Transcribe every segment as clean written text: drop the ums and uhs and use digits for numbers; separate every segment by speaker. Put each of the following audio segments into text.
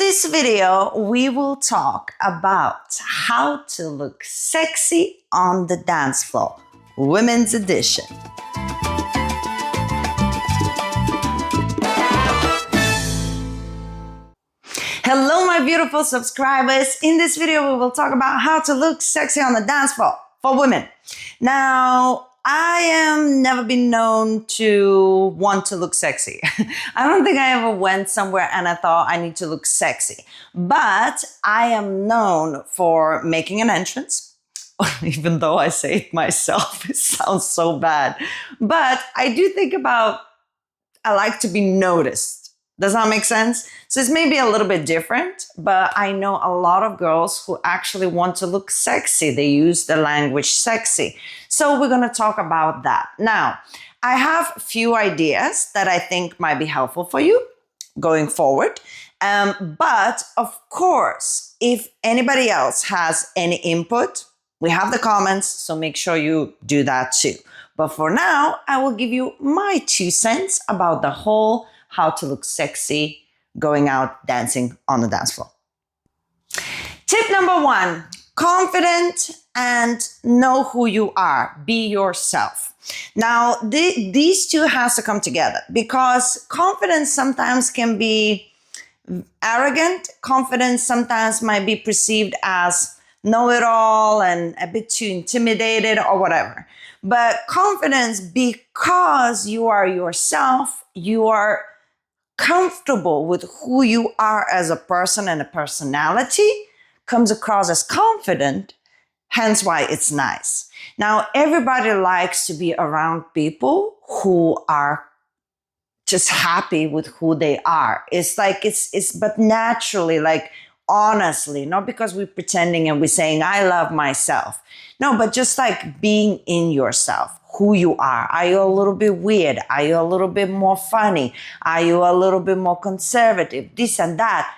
Speaker 1: this video, we will talk about how to look sexy on the dance floor, women's edition. Hello, my beautiful subscribers. In this video, we will talk about how to look sexy on the dance floor for women. Now, I am never been known to want to look sexy. I don't think I ever went somewhere and I thought I need to look sexy. But I am known for making an entrance. Even though I say it myself, it sounds so bad. But I do think about, I like to be noticed. Does that make sense? So it's maybe a little bit different, but I know a lot of girls who actually want to look sexy. They use the language sexy. So we're going to talk about that. Now, I have a few ideas that I think might be helpful for you going forward. But of course, if anybody else has any input, we have the comments, so make sure you do that too. But for now, I will give you my 2 cents about the whole how to look sexy going out dancing on the dance floor. Tip number 1, confident and know who you are. Be yourself. Now, these two has to come together because confidence sometimes can be arrogant. Confidence sometimes might be perceived as know-it-all and a bit too intimidated or whatever. But confidence, because you are yourself, you are comfortable with who you are as a person and a personality, comes across as confident, hence why it's nice. Now, everybody likes to be around people who are just happy with who they are. It's like, but naturally, like honestly, not because we're pretending and we're saying, I love myself. No, but just like being in yourself. Who you are. Are you a little bit weird? Are you a little bit more funny? Are you a little bit more conservative? This and that.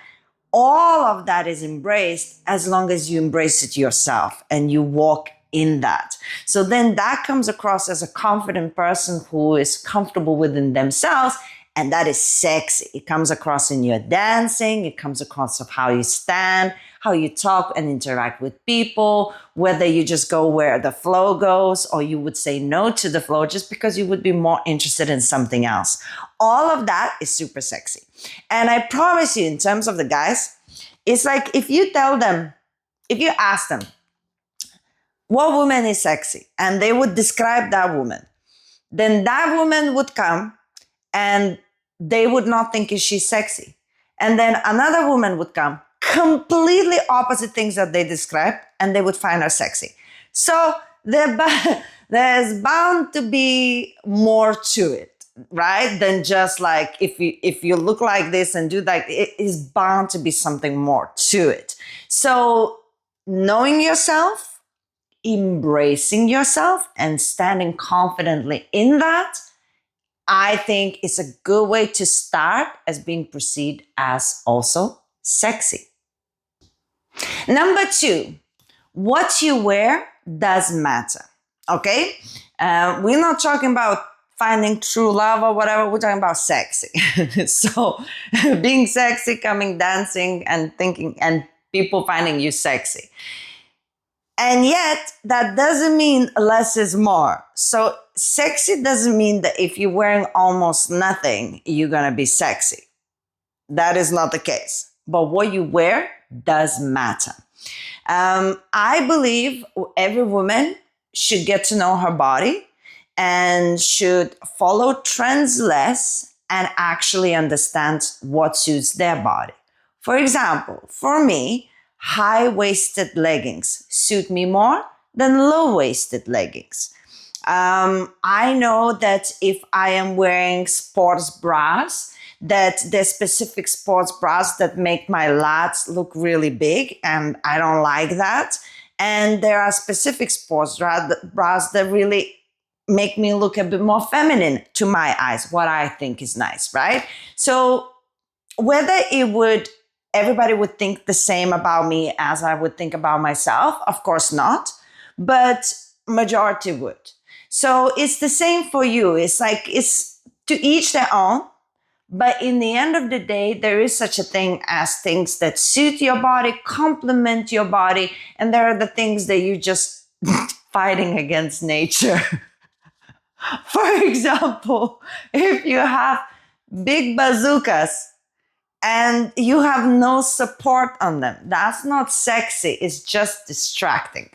Speaker 1: All of that is embraced as long as you embrace it yourself and you walk in that. So then that comes across as a confident person who is comfortable within themselves, and that is sexy. It comes across in your dancing. It comes across of how you stand, how you talk and interact with people, whether you just go where the flow goes or you would say no to the flow just because you would be more interested in something else. All of that is super sexy. And I promise you, in terms of the guys, it's like if you ask them, what woman is sexy? And they would describe that woman. Then that woman would come and they would not think she's sexy. And then another woman would come, completely opposite things that they described, and they would find her sexy. So there's bound to be more to it, right? Than just like, if you look like this and do that, it is bound to be something more to it. So knowing yourself, embracing yourself, and standing confidently in that, I think it's a good way to start as being perceived as also sexy. Number 2, what you wear does matter, okay? We're not talking about finding true love or whatever. We're talking about sexy. So being sexy, coming, dancing, and thinking, and people finding you sexy. And yet, that doesn't mean less is more. So sexy doesn't mean that if you're wearing almost nothing, you're going to be sexy. That is not the case. But what you wear does matter. I believe every woman should get to know her body and should follow trends less and actually understand what suits their body. For example, for me, high-waisted leggings suit me more than low-waisted leggings. I know that if I am wearing sports bras, that there's specific sports bras that make my lats look really big, and I don't like that. And there are specific sports bras that really make me look a bit more feminine to my eyes, what I think is nice, right? So whether everybody would think the same about me as I would think about myself, of course not, but majority would. So it's the same for you. It's like, it's to each their own. But in the end of the day, there is such a thing as things that suit your body, complement your body, and there are the things that you just fighting against nature. For example, if you have big bazookas and you have no support on them, that's not sexy, it's just distracting.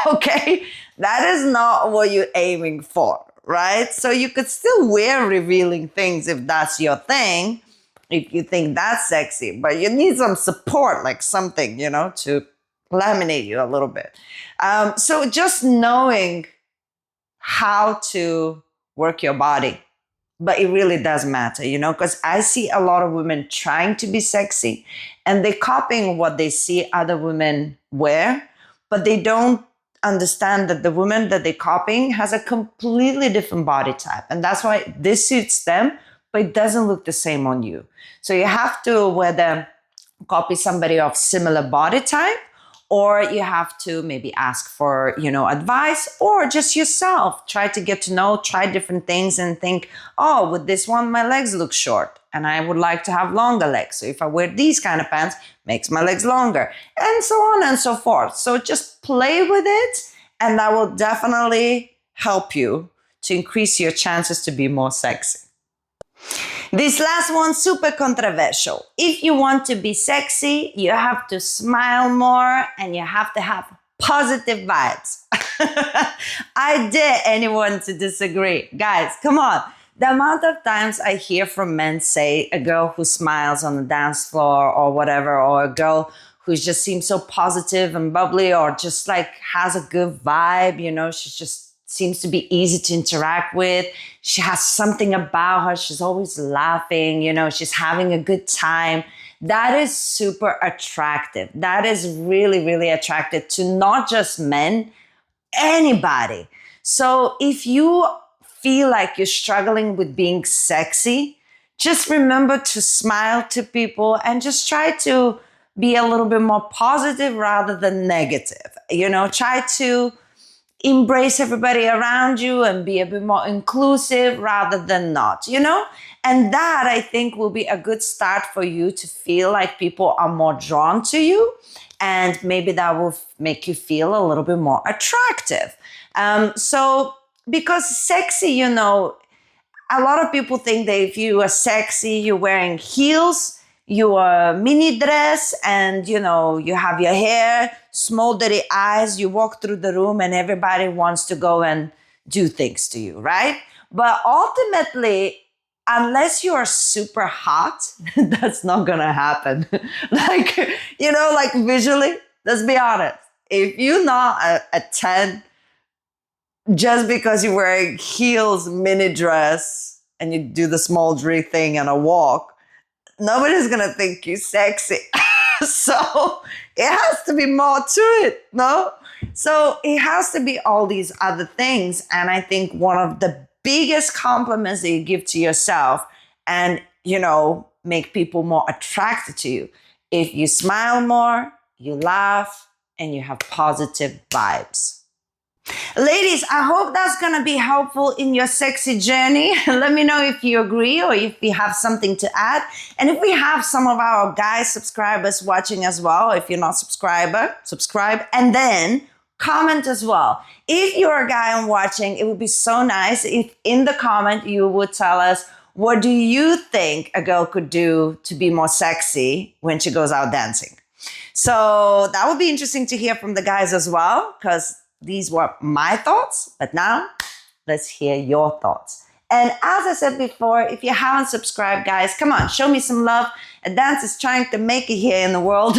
Speaker 1: Okay? That is not what you're aiming for, right? So you could still wear revealing things if that's your thing, if you think that's sexy, but you need some support, like something, to laminate you a little bit. So just knowing how to work your body, but it really does matter, because I see a lot of women trying to be sexy and they're copying what they see other women wear, but they don't understand that the woman that they're copying has a completely different body type. And that's why this suits them, but it doesn't look the same on you. So you have to whether copy somebody of similar body type, or you have to maybe ask for, advice, or just yourself try to get to know, try different things and think, oh, with this one, my legs look short and I would like to have longer legs. So if I wear these kind of pants, makes my legs longer, and so on and so forth. So just play with it, and that will definitely help you to increase your chances to be more sexy. This last one, super controversial. If you want to be sexy, you have to smile more and you have to have positive vibes. I dare anyone to disagree. Guys, come on. The amount of times I hear from men say a girl who smiles on the dance floor or whatever, or a girl who just seems so positive and bubbly, or just like has a good vibe, she just seems to be easy to interact with. She has something about her. She's always laughing, she's having a good time. That is super attractive. That is really, really attractive to not just men, anybody. So if you feel like you're struggling with being sexy, just remember to smile to people and just try to be a little bit more positive rather than negative. Try to embrace everybody around you and be a bit more inclusive rather than not, And that, I think, will be a good start for you to feel like people are more drawn to you. And maybe that will make you feel a little bit more attractive. So because sexy, a lot of people think that if you are sexy, you're wearing heels, you are mini dress, and you have your hair, smoldery eyes, you walk through the room and everybody wants to go and do things to you, right? But ultimately, unless you are super hot, that's not gonna happen. like visually, let's be honest. If you're not a 10, just because you're wearing heels, mini dress, and you do the smoldery thing and a walk, nobody's gonna think you sexy. So it has to be more to it, no? So it has to be all these other things. And I think one of the biggest compliments that you give to yourself and, make people more attracted to you, if you smile more, you laugh, and you have positive vibes. Ladies, I hope that's going to be helpful in your sexy journey. Let me know if you agree or if you have something to add. And if we have some of our guys subscribers watching as well, if you're not subscribe, and then comment as well. If you're a guy and watching, it would be so nice if in the comment you would tell us, what do you think a girl could do to be more sexy when she goes out dancing? So that would be interesting to hear from the guys as well, because these were my thoughts, but now let's hear your thoughts. And as I said before, if you haven't subscribed, guys, come on, show me some love. A dance is trying to make it here in the world.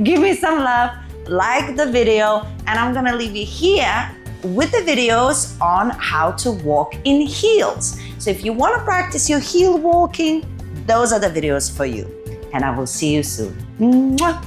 Speaker 1: Give me some love, like the video, and I'm gonna leave you here with the videos on how to walk in heels. So if you wanna practice your heel walking, those are the videos for you. And I will see you soon. Mwah.